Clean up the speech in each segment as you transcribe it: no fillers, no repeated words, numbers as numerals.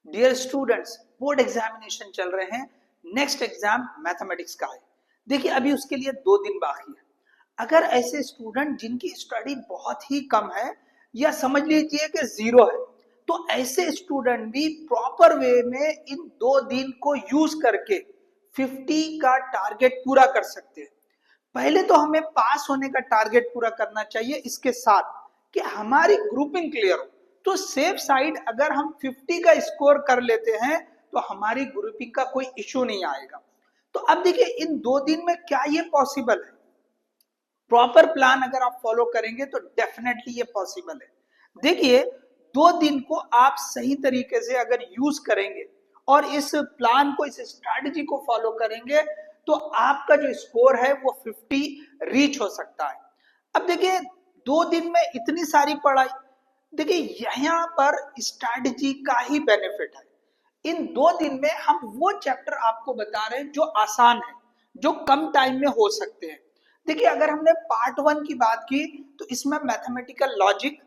Dear students, board examination चल रहे हैं। नेक्स्ट एग्जाम मैथमेटिक्स का है। देखिए अभी उसके लिए 2 दिन बाकी है। अगर ऐसे स्टूडेंट जिनकी स्टडी बहुत ही कम है या समझ लीजिए कि जीरो है, तो ऐसे स्टूडेंट भी प्रॉपर वे में इन 2 दिन को यूज करके 50 का टारगेट पूरा कर सकते हैं। पहले तो हमें पास होने का टारगेट पूरा करना चाहिए, इसके साथ कि हमारी ग्रुपिंग क्लियर हो। तो सेफ साइड अगर हम 50 का स्कोर कर लेते हैं तो हमारी ग्रुपिंग का कोई इश्यू नहीं आएगा। तो अब देखिए इन 2 दिन में क्या ये पॉसिबल है? प्रॉपर प्लान अगर आप फॉलो करेंगे तो डेफिनेटली ये पॉसिबल है। देखिए 2 दिन को आप सही तरीके से अगर यूज करेंगे और इस प्लान को, इस स्ट्रैटेजी को फॉलो करेंगे तो आपका जो स्कोर है वो 50 रीच हो सकता है। अब देखिए 2 दिन में इतनी सारी पढ़ाई, देखिए यहाँ पर स्ट्रैटेजी का ही बेनिफिट है। इन 2 दिन में हम वो चैप्टर आपको बता रहे हैं जो आसान है, जो कम टाइम में हो सकते हैं। देखिए अगर हमने पार्ट 1 की बात की तो इसमें मैथमेटिकल लॉजिक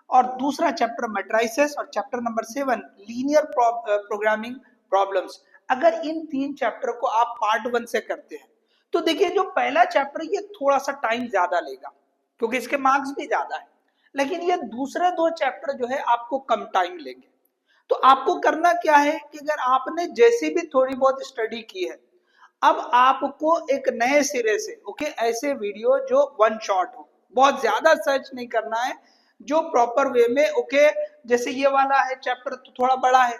और दूसरा चैप्टर मैट्रिसेस और chapter number 7 linear programming problems. अगर इन 3 चैप्टर को आप पार्ट 1 से करते हैं तो देखिए जो पहला चैप्टर ये थोड़ा सा टाइम ज्यादा लेगा क्योंकि इसके मार्क्स भी ज्यादा है, लेकिन ये दूसरे 2 चैप्टर जो है आपको कम टाइम लेंगे। तो आपको करना क्या है कि अगर आपने जैसी भी थोड़ी बहुत स्टडी की है, अब आपको एक नए सिरे से ऐसे वीडियो जो वन शॉट हो, बहुत ज्यादा सर्च नहीं करना है, जो प्रॉपर वे में जैसे ये वाला है चैप्टर तो थोड़ा बड़ा है,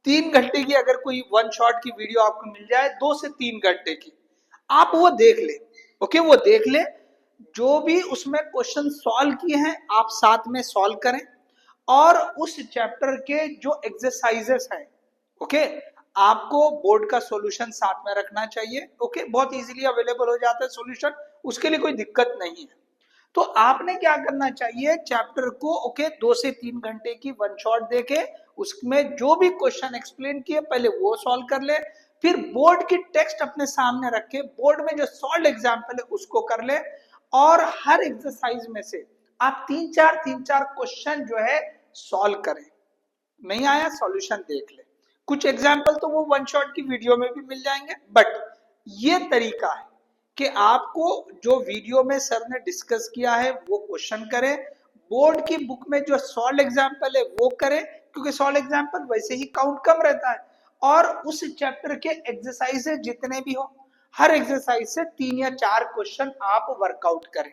3 घंटे की अगर कोई वन शॉट की वीडियो आपको मिल जाए 2 से 3 घंटे की, आप वो देख ले। वो देख ले, जो भी उसमें क्वेश्चन सॉल्व किए हैं आप साथ में सॉल्व करें और उस चैप्टर के जो एक्सरसाइजेस हैं आपको बोर्ड का सॉल्यूशन साथ में रखना चाहिए। बहुत इजीली अवेलेबल हो जाता है सॉल्यूशन, उसके लिए कोई दिक्कत नहीं है। तो आपने क्या करना चाहिए, चैप्टर को 2 से 3 घंटे की वन शॉट देके उसमें जो भी क्वेश्चन एक्सप्लेन किए पहले वो सॉल्व कर ले, फिर बोर्ड की टेक्स्ट अपने सामने रख के बोर्ड में जो सॉल्व एग्जाम्पल है उसको कर ले और हर एक्सरसाइज में से आप 3-4 क्वेश्चन जो है सॉल्व करें। नहीं आया सॉल्यूशन देख ले। कुछ एग्जाम्पल तो वो वन शॉट की वीडियो में भी मिल जाएंगे, बट ये तरीका है कि आपको जो वीडियो में सर ने डिस्कस किया है वो क्वेश्चन करें, बोर्ड की बुक में जो सॉल्व एग्जाम्पल है वो करें क्योंकि सॉल्व एग्जाम्पल वैसे ही काउंट कम रहता है, और उस चैप्टर के एक्सरसाइज जितने भी हो हर एक्सरसाइज से 3 या 4 क्वेश्चन आप वर्कआउट करें।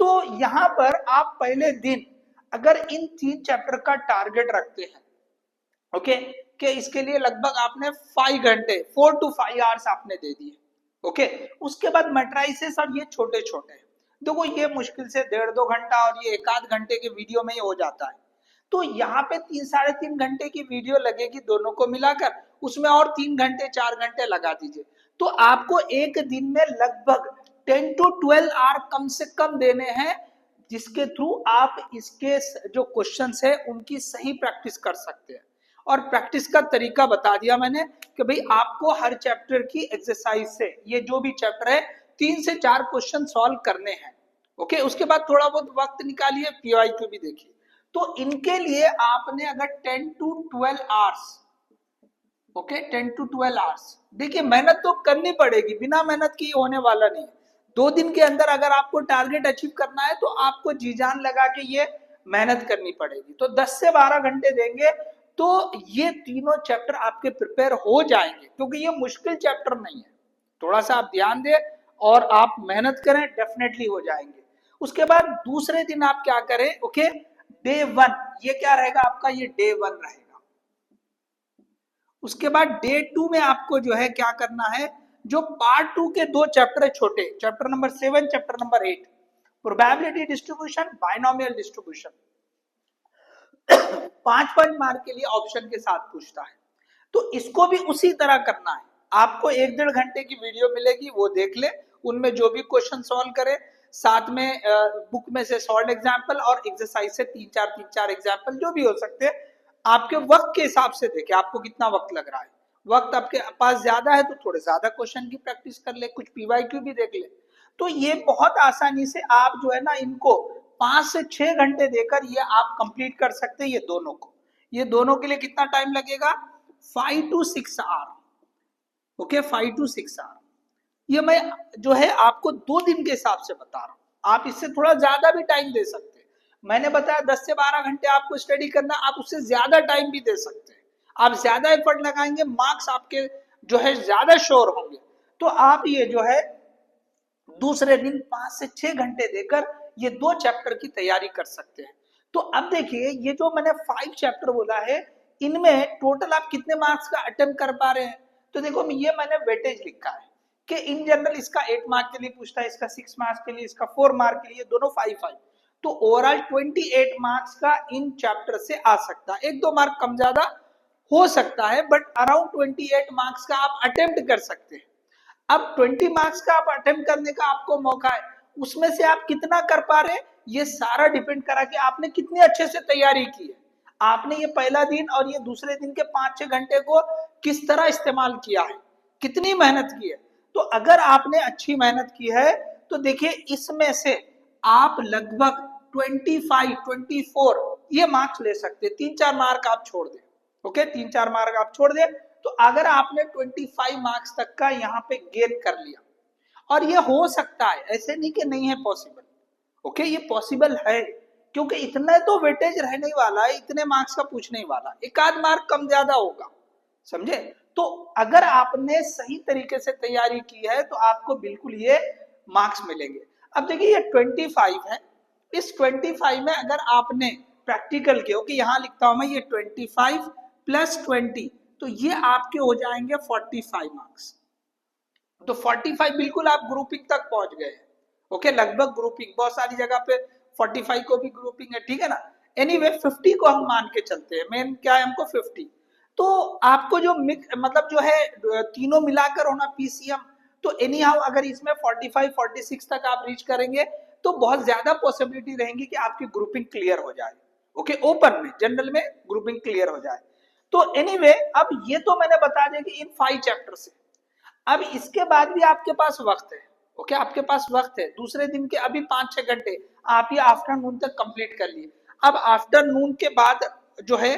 तो यहां पर आप पहले दिन अगर इन 3 चैप्टर का टारगेट रखते हैं कि इसके लिए लगभग आपने 5 घंटे 4 to 5 आवर्स आपने दे दिए। उसके बाद मैट्राइसेस और ये छोटे छोटे देखो ये मुश्किल से 1.5-2 घंटा और ये 1-8 घंटे के वीडियो में ही हो जाता है। तो यहाँ पे 3-3.5 घंटे की वीडियो लगेगी दोनों को मिलाकर, उसमें और 3 घंटे 4 घंटे लगा दीजिए। तो आपको एक दिन में लगभग 10 to 12 आवर कम से कम देने हैं, जिसके थ्रू आप इसके जो क्वेश्चंस है उनकी सही प्रैक्टिस कर सकते हैं। और प्रैक्टिस का तरीका बता दिया मैंने कि भाई आपको हर चैप्टर की एक्सरसाइज से ये जो भी चैप्टर है 3 से 4 क्वेश्चन सॉल्व करने हैं। उसके बाद थोड़ा बहुत वक्त निकालिए, पीवाईक्यू भी देखिए। तो इनके लिए आपने अगर 10 to 12 आवर्स 10 to 12 आवर्स, देखिए मेहनत तो करनी पड़ेगी, बिना मेहनत की होने वाला नहीं। 2 दिन के अंदर अगर आपको टारगेट अचीव करना है तो आपको जी जान लगा के ये मेहनत करनी पड़ेगी। तो 10 से 12 घंटे देंगे तो ये तीनों चैप्टर आपके प्रिपेयर हो जाएंगे, क्योंकि ये मुश्किल चैप्टर नहीं है। थोड़ा सा आप ध्यान दें और आप मेहनत करें, डेफिनेटली हो जाएंगे। उसके बाद दूसरे दिन आप क्या करें, डे 1 ये क्या रहेगा आपका, ये डे 1 रहेगा। उसके बाद डे 2 में आपको जो है क्या करना है, जो पार्ट 2 के 2 चैप्टर है छोटे, chapter number 7 chapter number 8, probability distribution, binomial distribution, 5 mark के लिए ऑप्शन के साथ पूछता है। तो इसको भी उसी तरह करना है। आपको 1-1.5 घंटे की वीडियो मिलेगी, वो देख ले, उनमें जो भी क्वेश्चन सॉल्व करे, साथ में बुक में से सॉल्व एग्जाम्पल और एक्सरसाइज से 3-4 एग्जाम्पल जो भी हो सकते हैं, आपके वक्त के हिसाब से देखे आपको कितना वक्त लग रहा है। वक्त आपके पास ज्यादा है तो थोड़े ज्यादा क्वेश्चन की प्रैक्टिस कर ले, कुछ पीवाईक्यू भी देख ले। तो ये बहुत आसानी से आप जो है ना इनको 5 से 6 घंटे देकर ये आप कंप्लीट कर सकते हैं, ये दोनों को। ये दोनों के लिए कितना टाइम लगेगा? 5 to 6 hour. Okay, 5 to 6 hour. ये मैं जो है आपको 2 दिन के हिसाब से बता रहा हूँ, आप इससे थोड़ा ज्यादा भी टाइम दे सकते हैं। मैंने बताया 10 से 12 घंटे आपको स्टडी करना, आप उससे ज्यादा टाइम भी दे सकते हैं। आप ज्यादा एफर्ट लगाएंगे, मार्क्स आपके जो है ज्यादा श्योर होंगे। तो आप ये जो है दूसरे दिन 5 से 6 घंटे देकर ये 2 चैप्टर की तैयारी कर सकते हैं। तो अब देखिए, ये जो मैंने 5 चैप्टर बोला है, इनमें टोटल आप कितने मार्क्स का अटेम्प्ट कर पा रहे हैं? तो देखो, ये मैंने वेटेज लिखा है कि इन जनरल इसका 8 मार्क के लिए पूछता है, इसका 6 मार्क्स के लिए, इसका 4 मार्क के लिए, दोनों 5-5। तो ओवरऑल 28 मार्क्स का इन चैप्टर से आ सकता है। 1-2 मार्क कम ज्यादा हो सकता है, बट अराउंड 28 मार्क्स का आप अटेम्प्ट कर सकते हैं। अब 20 मार्क्स का आप अटेम्प्ट करने का आपको मौका है, उसमें से आप कितना कर पा रहे हैं, ये सारा डिपेंड करा कि आपने कितने अच्छे से तैयारी की है, आपने ये पहला दिन और ये दूसरे दिन के 5-6 घंटे को किस तरह इस्तेमाल किया है, कितनी मेहनत की है। तो अगर आपने अच्छी मेहनत की है तो देखिए, इसमें से आप लगभग 25-24 ये मार्क्स ले सकते हैं। 3-4 मार्क आप छोड़ दें। ओके, 3-4 मार्क आप छोड़ दें, तो अगर आपने 25 मार्क्स तक का यहाँ पे गेन कर लिया, और ये हो सकता है, ऐसे नहीं कि नहीं है पॉसिबल। ओके, ये पॉसिबल है, क्योंकि इतना तो वेटेज रहने वाला है, इतने मार्क्स का पूछने वाला, एक आध मार्क कम ज्यादा होगा, समझे। तो अगर आपने सही तरीके से तैयारी की है तो आपको बिल्कुल ये मार्क्स मिलेंगे। अब देखिए, ये 25 है, इस 25 में अगर आपने प्रैक्टिकल के, ओके यहाँ लिखता हूं मैं, ये 25 प्लस 20, तो ये आपके हो जाएंगे 45 मार्क्स। तो 45 बिल्कुल आप ग्रुपिंग तक पहुंच गए। ओके, लगभग ग्रुपिंग, बहुत सारी जगह पे 45 को भी ग्रुपिंग है, ठीक है ना। एनीवे 50 को हम मान के चलते हैं, मेन क्या है हमको 50। तो आपको जो मतलब जो है तीनों मिलाकर होना पीसीएम, तो एनी हाउ अगर इसमें 45-46 तक आप रीच करेंगे तो बहुत ज्यादा पॉसिबिलिटी रहेंगी कि आपकी ग्रुपिंग क्लियर हो जाए। ओके, ओपन में, जनरल में ग्रुपिंग क्लियर हो जाए। तो एनीवे अब ये तो मैंने बता दिया कि इन 5 चैप्टर से, अब इसके बाद भी आपके पास वक्त है। ओके, आपके पास वक्त है, दूसरे दिन के अभी 5-6 घंटे आप ये आफ्टरनून तक कंप्लीट कर लिए। अब आफ्टरनून के बाद जो है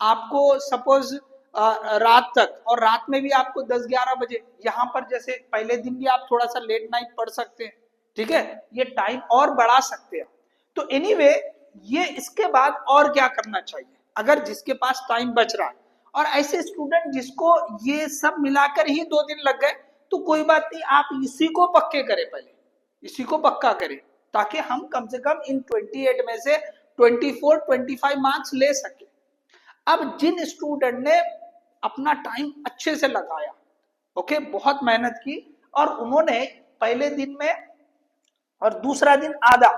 आपको सपोज रात तक, और रात में भी आपको 10-11 बजे, यहाँ पर जैसे पहले दिन भी आप थोड़ा सा लेट नाइट पढ़ सकते हैं, ठीक है, ये टाइम और बढ़ा सकते हैं। तो एनीवे ये इसके बाद और क्या करना चाहिए, अगर जिसके पास टाइम बच रहा है, और ऐसे स्टूडेंट जिसको ये सब मिलाकर ही 2 दिन लग गए, तो कोई बात नहीं, आप इसी को पक्के करें, पहले इसी को पक्का करें, ताकि हम कम से कम इन 28 में से 24-25 मार्क्स ले सके। अब जिन स्टूडेंट ने अपना टाइम अच्छे से लगाया, ओके, बहुत मेहनत की, और उन्होंने पहले दिन में और दूसरा दिन आधा,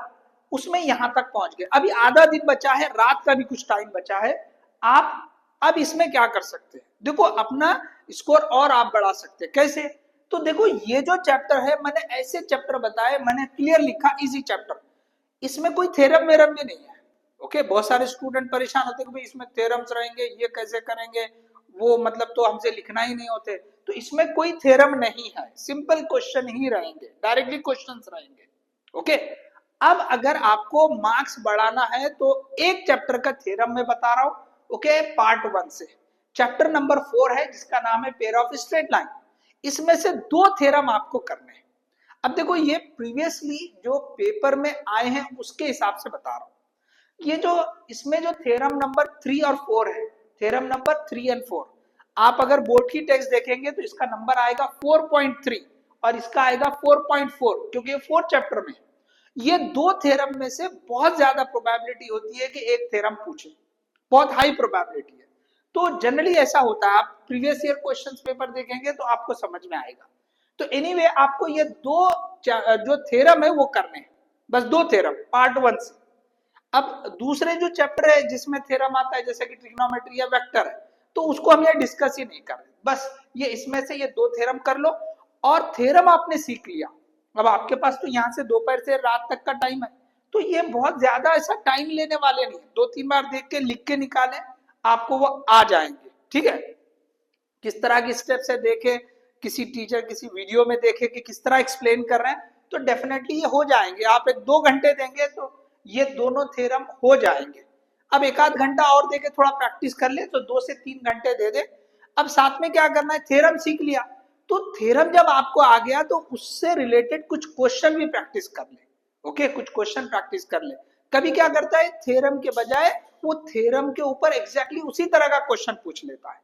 उसमें यहां तक पहुंच गए, अभी आधा दिन बचा है, रात का भी कुछ टाइम बचा है, आप अब इसमें क्या कर सकते हैं, देखो अपना स्कोर और आप बढ़ा सकते हैं। कैसे? तो देखो, ये जो चैप्टर है, मैंने ऐसे चैप्टर बताए, मैंने क्लियर लिखा इजी चैप्टर, इसमें कोई थ्योरम वेरम भी नहीं है। ओके, बहुत सारे स्टूडेंट परेशान होते हैं कि भाई इसमें थ्योरम्स रहेंगे, ये कैसे करेंगे, वो मतलब तो हमसे लिखना ही नहीं होते। तो इसमें कोई थ्योरम नहीं है, सिंपल क्वेश्चन ही रहेंगे, डायरेक्टली क्वेश्चंस रहेंगे। ओके, अब अगर आपको मार्क्स बढ़ाना है तो एक चैप्टर का थ्योरम मैं बता रहा हूं। ओके, पार्ट 1 से, चैप्टर नंबर 4 है जिसका नाम है पेयर ऑफ स्ट्रेट लाइन, इसमें से 2 थ्योरम आपको करने हैं। अब देखो, ये प्रीवियसली जो पेपर में आए हैं उसके हिसाब से बता रहा हूं। ये जो इसमें जो थ्योरम नंबर 3 और 4 है, थ्योरम नंबर 3 और 4, आप अगर बोर्ड की टेक्स्ट देखेंगे तो इसका नंबर आएगा 4.3 और इसका आएगा 4.4, क्योंकि ये 4 चैप्टर में। ये 2 थ्योरम में से बहुत ज्यादा प्रोबेबिलिटी होती है कि एक थ्योरम पूछे, बहुत हाई प्रोबेबिलिटी है। तो जनरली ऐसा होता है, आप प्रीवियस ईयर क्वेश्चंस पेपर देखेंगे तो आपको समझ में आएगा। तो एनीवे आपको ये 2 जो थ्योरम है वो करने हैं, बस 2 थ्योरम पार्ट 1 से। अब दूसरे जो चैप्टर है जिसमें थ्योरम आता है, जैसे कि ट्रिग्नोमेट्री या वेक्टर है, तो उसको हम ये डिस्कस ही नहीं कर रहे, बस ये इसमें से ये 2 थ्योरम कर लो, और थ्योरम आपने सीख लिया। अब आपके पास तो यहाँ से दोपहर से रात तक का टाइम है, तो ये बहुत ज्यादा ऐसा टाइम लेने वाले नहीं, 2-3 बार देख के लिख के निकालें, आपको वो आ जाएंगे, ठीक है। किस तरह की स्टेप से देखे, किसी टीचर किसी वीडियो में देखे कि किस तरह एक्सप्लेन कर रहे हैं, तो डेफिनेटली ये हो जाएंगे। आप 1-2 घंटे देंगे तो ये दोनों थ्योरम हो जाएंगे। अब एक आध घंटा और देके थोड़ा प्रैक्टिस कर ले तो 2 से 3 घंटे दे दे। अब साथ में क्या करना है, थ्योरम सीख लिया तो थ्योरम जब आपको आ गया तो उससे रिलेटेड कुछ क्वेश्चन भी प्रैक्टिस कर ले। ओके, कुछ क्वेश्चन प्रैक्टिस कर ले। कभी क्या करता है, थ्योरम के बजाय वो थ्योरम के ऊपर एग्जैक्टली उसी तरह का क्वेश्चन पूछ लेता है।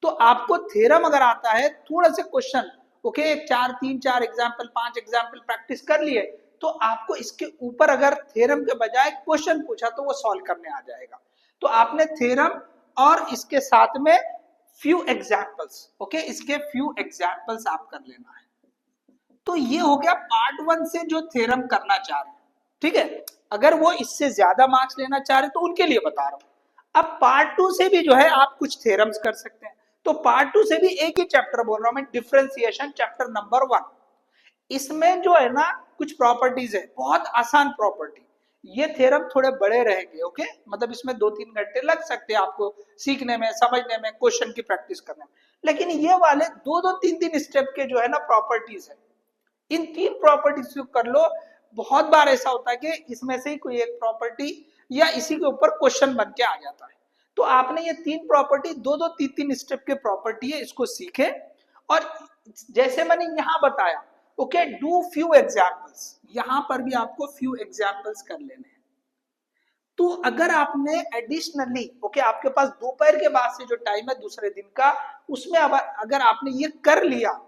तो आपको थ्योरम अगर आता है, थोड़ा से question, okay, 3-4 example 5 example practice कर लिए तो आपको इसके ऊपर अगर थ्योरम के बजाय क्वेश्चन पूछा तो वो सॉल्व करने आ जाएगा। तो आपने थ्योरम और इसके साथ में फ्यू एग्जाम्पल्स, ओके, इसके फ्यू एग्जाम्पल्स आप कर लेना है। तो ये हो गया पार्ट 1 से जो थ्योरम करना चाह रहे हैं, ठीक है। अगर वो इससे ज्यादा मार्क्स लेना चाह रहे तो उनके लिए बता रहा हूं। अब पार्ट 2 से भी जो है आप कुछ थ्योरम्स कर सकते हैं। तो पार्ट 2 से भी एक ही चैप्टर बोल रहा हूं मैं, डिफरेंशिएशन चैप्टर नंबर 1। इसमें जो है ना कुछ प्रॉपर्टीज है, बहुत आसान प्रॉपर्टी। ये थ्योरम थोड़े बड़े रहेंगे, ओके, मतलब इसमें 2-3 घंटे लग सकते हैं आपको सीखने में, समझने में, क्वेश्चन की प्रैक्टिस करने में। लेकिन ये वाले 2-3 स्टेप के जो है ना प्रॉपर्टीज है, इन 3 प्रॉपर्टीज को कर लो। बहुत बार ऐसा होता है कि इसमें से ही कोई एक प्रॉपर्टी या इसी के ऊपर क्वेश्चन बन के आ जाता है। तो आपने ये 3 प्रॉपर्टी, 2-3 स्टेप के प्रॉपर्टी है, इसको सीखे। और जैसे मैंने यहां बताया, ओके, डू फ्यू एग्जाम्पल्स, यहां पर भी आपको फ्यू एग्जाम्पल्स कर लेने हैं। तो अगर आपने एडिशनली, ओके, आपके पास दोपहर के बाद से जो टाइम है दूसरे दिन का, उसमें अगर आपने ये कर लिया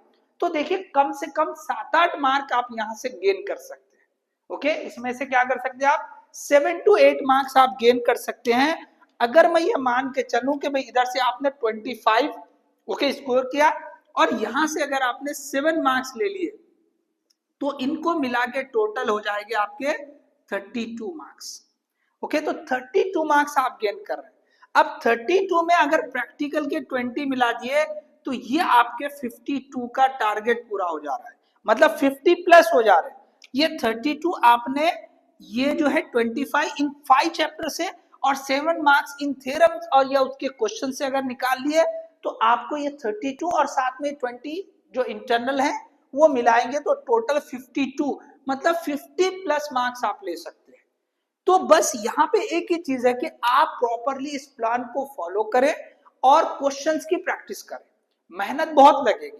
तो देखिए कम से कम 7-8 मार्क आप यहां से गेन कर सकते हैं। ओके, इसमें से क्या कर सकते हैं आप, 7 to 8 मार्क्स आप गेन कर सकते हैं। अगर मैं ये मान के चलूं कि भाई इधर से आपने 25, ओके, स्कोर किया और यहां से अगर आपने 7 मार्क्स ले लिए तो इनको मिला के टोटल हो जाएंगे आपके 32 मार्क्स। ओके, तो 32 मार्क्स आप गेन कर रहे हैं। अब 32 में अगर प्रैक्टिकल के 20 मिला दिए तो ये आपके 52 का टारगेट पूरा हो जा रहा है, मतलब 50 प्लस हो जा रहे हैं। ये 32 आपने, ये जो है 25 इन 5 चैप्टर से और 7 मार्क्स इन थ्योरम और या उसके क्वेश्चन से अगर निकाल लिए तो आपको ये 32 और साथ में 20 जो इंटरनल है वो मिलाएंगे तो टोटल 52, मतलब 50 प्लस मार्क्स आप ले सकते हैं। तो बस यहाँ पे एक ही चीज है कि आप प्रॉपरली इस प्लान को फॉलो करें और क्वेश्चंस की प्रैक्टिस करें। मेहनत बहुत लगेगी,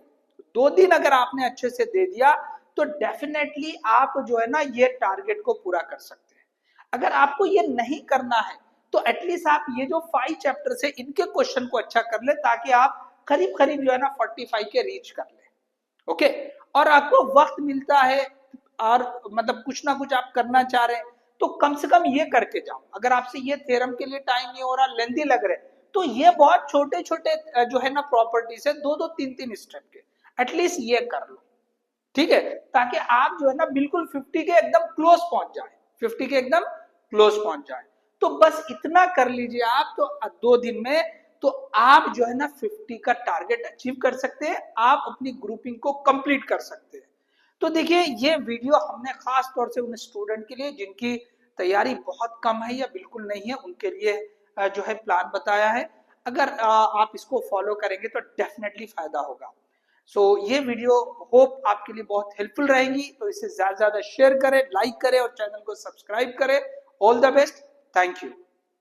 2 दिन अगर आपने अच्छे से दे दिया तो डेफिनेटली आप जो है ना ये टारगेट को पूरा कर सकते हैं। अगर आपको ये नहीं करना है तो एटलीस्ट आप ये जो 5 चैप्टर है इनके क्वेश्चन को अच्छा कर ले ताकि आप करीब करीब जो है ना 45 के रीच कर ले। ओके, और आपको वक्त मिलता है और मतलब कुछ ना कुछ आप करना चाह रहे हैं तो कम से कम ये करके जाओ। अगर आपसे ये थ्योरम के लिए टाइम नहीं हो रहा, लेंथी लग रहे, तो ये बहुत छोटे छोटे जो है ना प्रॉपर्टीज है, 2-3 स्टेप के, एटलीस्ट ये कर लो, ठीक है, ताकि आप जो है ना बिल्कुल 50 के एकदम क्लोज पहुंच जाए, 50 के एकदम क्लोज पहुंच जाए। तो बस इतना कर लीजिए आप, तो 2 दिन में तो आप जो है ना 50 का टारगेट अचीव कर सकते हैं, आप अपनी ग्रुपिंग को कंप्लीट कर सकते हैं। तो देखिए ये वीडियो हमने खास तौर से उन स्टूडेंट के लिए जिनकी तैयारी बहुत कम है या बिल्कुल नहीं है उनके लिए जो है प्लान बताया है। अगर आप इसको फॉलो करेंगे तो डेफिनेटली फायदा होगा। सो ये वीडियो होप आपके लिए बहुत हेल्पफुल रहेगी, तो इसे ज्यादा से ज्यादा शेयर करें, लाइक करें और चैनल को सब्सक्राइब करें। All the best, thank you.